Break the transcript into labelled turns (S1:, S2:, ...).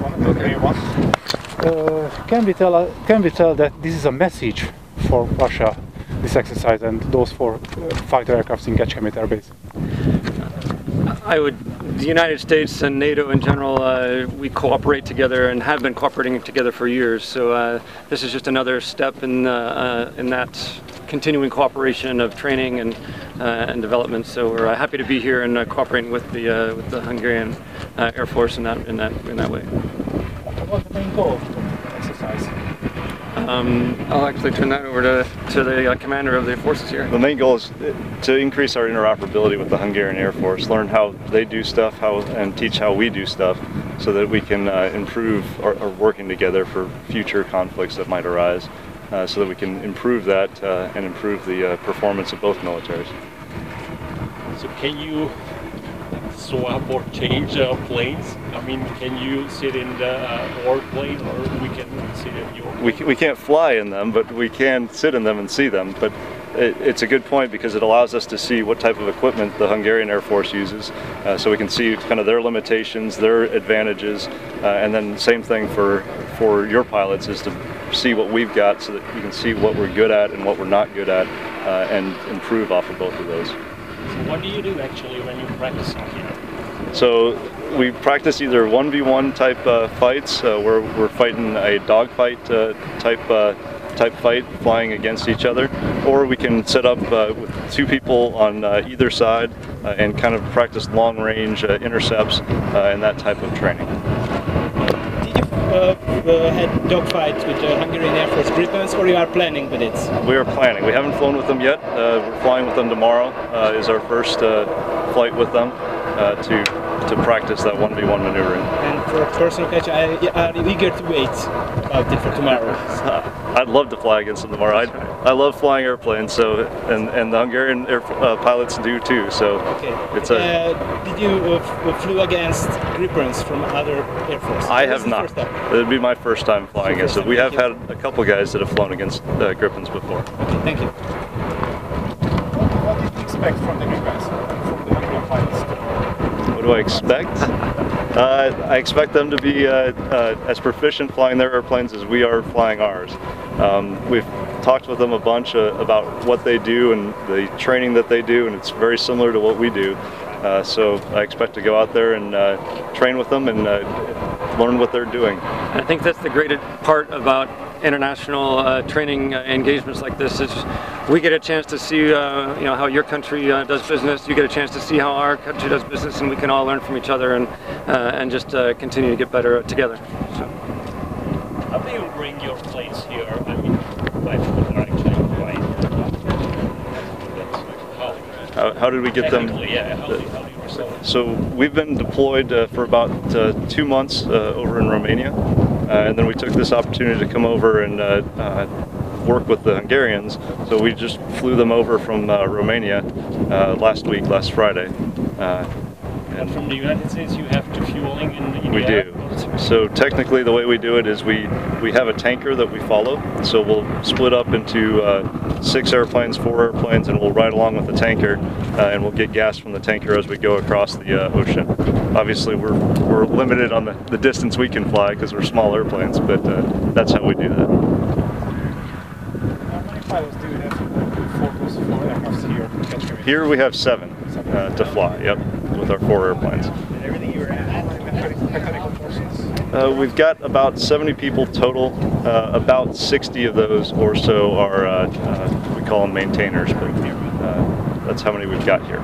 S1: Okay.
S2: Can we tell that this is a message for Russia, this exercise and those 4 fighter aircrafts in Kecskemét Air Base?
S3: The United States and NATO in general, we cooperate together and have been cooperating together for years. So this is just another step in that continuing cooperation of training and development. So we're happy to be here and cooperating with the Hungarian Air Force in that way.
S2: What's the main goal of the exercise?
S3: I'll actually turn that over to the commander of the forces here.
S4: The main goal is to increase our interoperability with the Hungarian Air Force, learn how they do stuff, and teach how we do stuff, so that we can improve our working together for future conflicts that might arise, so that we can improve that and improve the performance of both militaries.
S1: So can you swap or change planes? I mean, can you sit in the our plane, or we can sit in your?
S4: We can't fly in them, but we can sit in them and see them. But it's a good point because it allows us to see what type of equipment the Hungarian Air Force uses, so we can see kind of their limitations, their advantages, and then same thing for your pilots is to see what we've got, so that you can see what we're good at and what we're not good at, and improve off of both of those.
S1: So what do you do actually when you practice here?
S4: So we practice either 1v1 type fights, where we're fighting a dogfight type fight, flying against each other, or we can set up with 2 people on either side and kind of practice long-range intercepts and that type of training.
S5: Did you had dogfights with the Hungarian Air Force Gripens, or you are planning with it?
S4: We are planning. We haven't flown with them yet. We're flying with them tomorrow. Is our first flight with them to practice that 1v1 maneuvering.
S5: And for a personal catch, are you eager to wait about it for tomorrow?
S4: I'd love to fly against them tomorrow. I love flying airplanes, so and the Hungarian pilots do too. So
S5: okay.
S4: It's a.
S5: Did you flew against Gripens from other air forces?
S4: I have not. It'd be my first time flying against it. We have had a couple guys that have flown against Gripens before.
S5: Okay, thank you.
S2: What did you expect from the Gripens, from the Hungarian pilots?
S4: What do I expect? I expect them to be as proficient flying their airplanes as we are flying ours. We've talked with them a bunch about what they do and the training that they do, and it's very similar to what we do. So I expect to go out there and train with them and learn what they're doing.
S3: I think that's the great part about international training engagements like this is we get a chance to see how your country does business. You get a chance to see how our country does business, and we can all learn from each other and just continue to get better together. So.
S1: How do you bring your planes here? I mean, by foot or actually by
S4: how did we get them?
S1: Yeah, how do you resolve it?
S4: So we've been deployed for about 2 months over in Romania, and then we took this opportunity to come over and work with the Hungarians. So we just flew them over from Romania last Friday.
S1: And from the United States, you have to fueling in
S4: we do. So technically, the way we do it is we have a tanker that we follow. So we'll split up into 6 airplanes, 4 airplanes, and we'll ride along with the tanker, and we'll get gas from the tanker as we go across the ocean. Obviously, we're limited on the distance we can fly because we're small airplanes, but that's how we do that.
S2: How many pilots do you have for those 4 aircrafts here in Kecskemét?
S4: Here we have 7 to fly. Yep, with our 4 airplanes.
S2: Everything you were at, mechanical forces?
S4: We've got about 70 people total. About 60 of those or so are, we call them maintainers, but that's how many we've got here.